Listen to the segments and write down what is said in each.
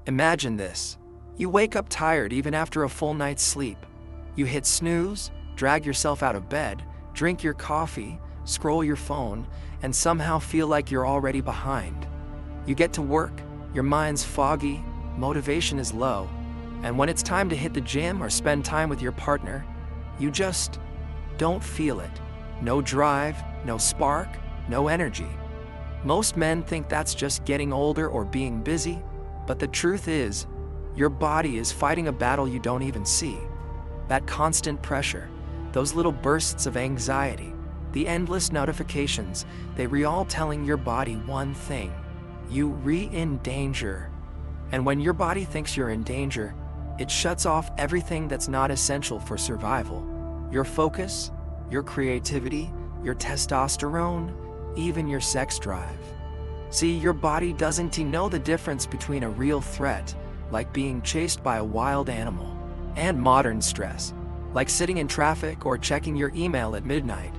Imagine this. You wake up tired even after a full night's sleep. You hit snooze, drag yourself out of bed, drink your coffee, scroll your phone, and somehow feel like you're already behind. You get to work, your mind's foggy, motivation is low, and when it's time to hit the gym or spend time with your partner, you just don't feel it. No drive, no spark, no energy. Most men think that's just getting older or being busy, but the truth is, your body is fighting a battle you don't even see. That constant pressure, those little bursts of anxiety, the endless notifications, they all telling your body one thing: you're in danger. And when your body thinks you're in danger, it shuts off everything that's not essential for survival. Your focus, your creativity, your testosterone, even your sex drive. See, your body doesn't know the difference between a real threat, like being chased by a wild animal, and modern stress, like sitting in traffic or checking your email at midnight.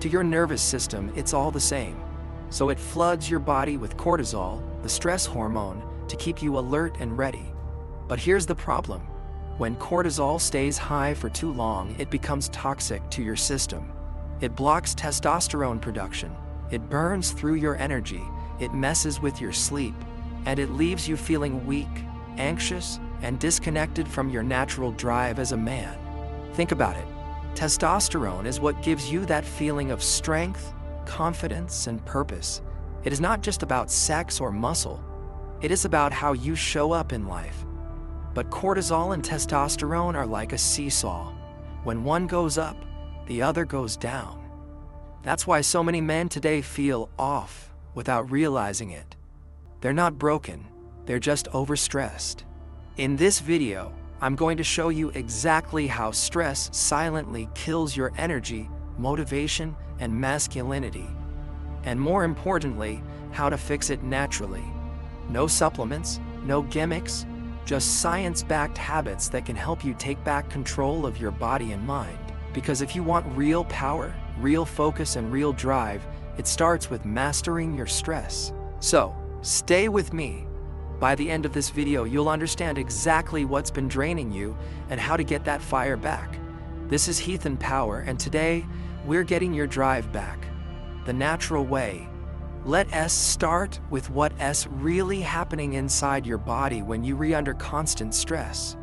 To your nervous system, it's all the same. So it floods your body with cortisol, the stress hormone, to keep you alert and ready. But here's the problem. When cortisol stays high for too long, it becomes toxic to your system. It blocks testosterone production, it burns through your energy, it messes with your sleep, and it leaves you feeling weak, anxious, and disconnected from your natural drive as a man. Think about it. Testosterone is what gives you that feeling of strength, confidence, and purpose. It is not just about sex or muscle. It is about how you show up in life. But cortisol and testosterone are like a seesaw. When one goes up, the other goes down. That's why so many men today feel off without realizing it. They're not broken, they're just overstressed. In this video, I'm going to show you exactly how stress silently kills your energy, motivation, and masculinity. And more importantly, how to fix it naturally. No supplements, no gimmicks, just science-backed habits that can help you take back control of your body and mind. Because if you want real power, real focus, and real drive, it starts with mastering your stress. So, stay with me. By the end of this video, you'll understand exactly what's been draining you and how to get that fire back. This is Heath in Power, and today, we're getting your drive back. The natural way. Let us start with what's really happening inside your body when you're under constant stress.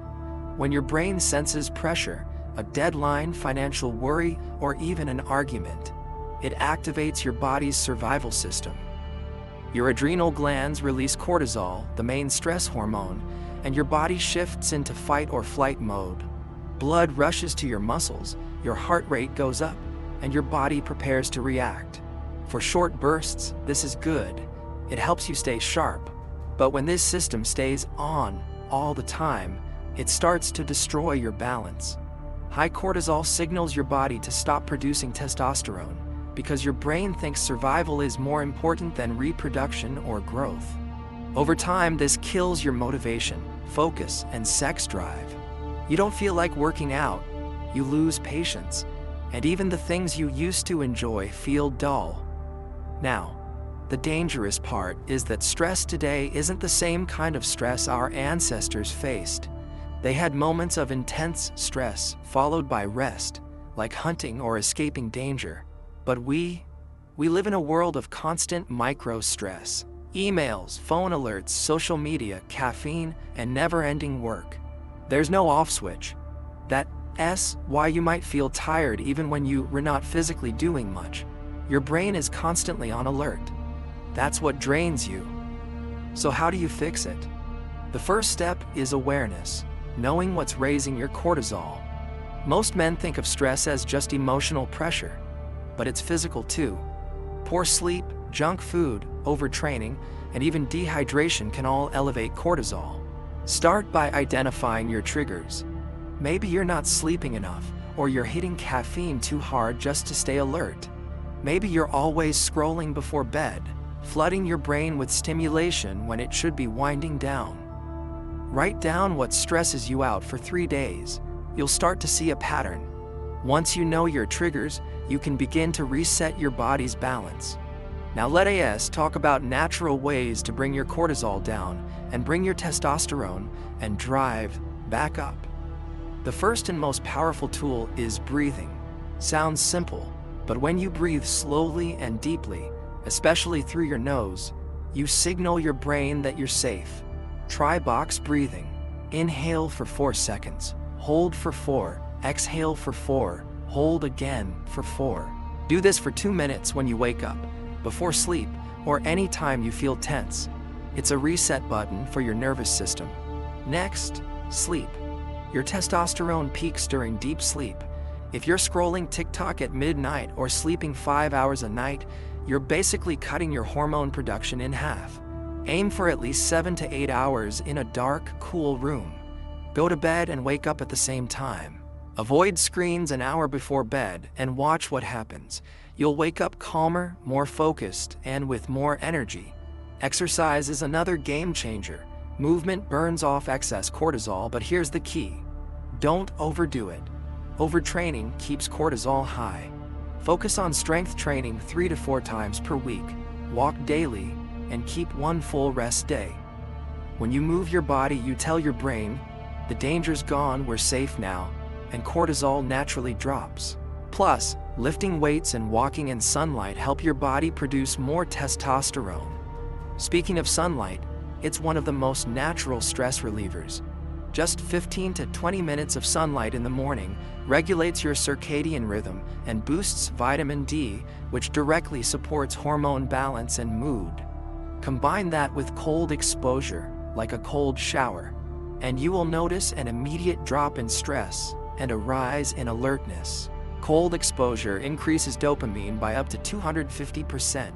When your brain senses pressure, a deadline, financial worry, or even an argument, it activates your body's survival system. Your adrenal glands release cortisol, the main stress hormone, and your body shifts into fight or flight mode. Blood rushes to your muscles, your heart rate goes up, and your body prepares to react. For short bursts, this is good. It helps you stay sharp. But when this system stays on all the time, it starts to destroy your balance. High cortisol signals your body to stop producing testosterone because your brain thinks survival is more important than reproduction or growth. Over time, this kills your motivation, focus, and sex drive. You don't feel like working out, you lose patience, and even the things you used to enjoy feel dull. Now, the dangerous part is that stress today isn't the same kind of stress our ancestors faced. They had moments of intense stress followed by rest, like hunting or escaping danger. But we live in a world of constant micro-stress. Emails, phone alerts, social media, caffeine, and never-ending work. There's no off switch. That's why you might feel tired even when you're not physically doing much. Your brain is constantly on alert. That's what drains you. So how do you fix it? The first step is awareness, knowing what's raising your cortisol. Most men think of stress as just emotional pressure, but it's physical too. Poor sleep, junk food, overtraining, and even dehydration can all elevate cortisol. Start by identifying your triggers. Maybe you're not sleeping enough, or you're hitting caffeine too hard just to stay alert. Maybe you're always scrolling before bed, flooding your brain with stimulation when it should be winding down. Write down what stresses you out for 3 days. You'll start to see a pattern. Once you know your triggers, you can begin to reset your body's balance. Now let us talk about natural ways to bring your cortisol down and bring your testosterone and drive back up. The first and most powerful tool is breathing. Sounds simple, but when you breathe slowly and deeply, especially through your nose, you signal your brain that you're safe. Try box breathing. Inhale for 4 seconds, hold for 4, exhale for 4, hold again for 4. Do this for 2 minutes when you wake up, before sleep, or any time you feel tense. It's a reset button for your nervous system. Next, sleep. Your testosterone peaks during deep sleep. If you're scrolling TikTok at midnight or sleeping 5 hours a night, you're basically cutting your hormone production in half. Aim for at least 7 to 8 hours in a dark, cool room. Go to bed and wake up at the same time. Avoid screens an hour before bed and watch what happens. You'll wake up calmer, more focused, and with more energy. Exercise is another game changer. Movement burns off excess cortisol, but here's the key. Don't overdo it. Overtraining keeps cortisol high. Focus on strength training 3 to 4 times per week. Walk daily and keep 1 full rest day. When you move your body, you tell your brain, the danger's gone, we're safe now, and cortisol naturally drops. Plus, lifting weights and walking in sunlight help your body produce more testosterone. Speaking of sunlight, it's one of the most natural stress relievers. Just 15 to 20 minutes of sunlight in the morning regulates your circadian rhythm and boosts vitamin D, which directly supports hormone balance and mood. Combine that with cold exposure, like a cold shower, and you will notice an immediate drop in stress and a rise in alertness. Cold exposure increases dopamine by up to 250%,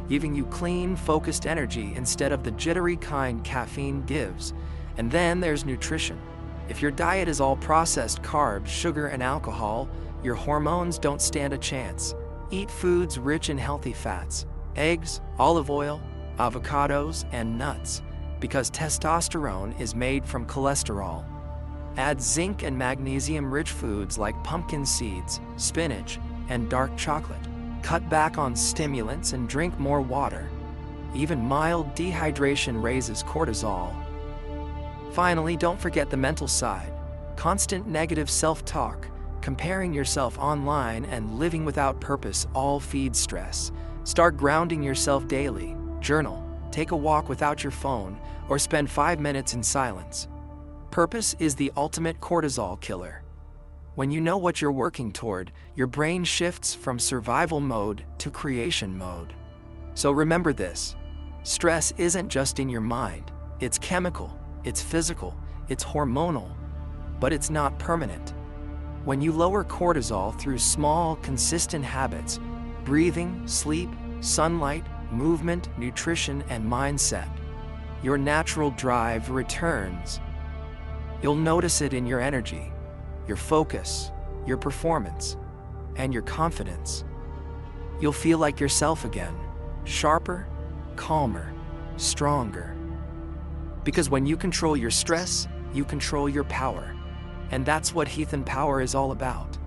giving you clean, focused energy instead of the jittery kind caffeine gives. And then there's nutrition. If your diet is all processed carbs, sugar, and alcohol, your hormones don't stand a chance. Eat foods rich in healthy fats, eggs, olive oil, avocados, and nuts, because testosterone is made from cholesterol. Add zinc and magnesium-rich foods like pumpkin seeds, spinach, and dark chocolate. Cut back on stimulants and drink more water. Even mild dehydration raises cortisol. Finally, don't forget the mental side. Constant negative self-talk, comparing yourself online, and living without purpose all feed stress. Start grounding yourself daily. Journal, take a walk without your phone, or spend 5 minutes in silence. Purpose is the ultimate cortisol killer. When you know what you're working toward, your brain shifts from survival mode to creation mode. So remember this: stress isn't just in your mind. It's chemical, it's physical, it's hormonal, but it's not permanent. When you lower cortisol through small, consistent habits, breathing, sleep, sunlight, movement, nutrition, and mindset, your natural drive returns. You'll notice it in your energy, your focus, your performance, and your confidence. You'll feel like yourself again, sharper, calmer, stronger. Because when you control your stress, you control your power. And that's what Heath and Power is all about.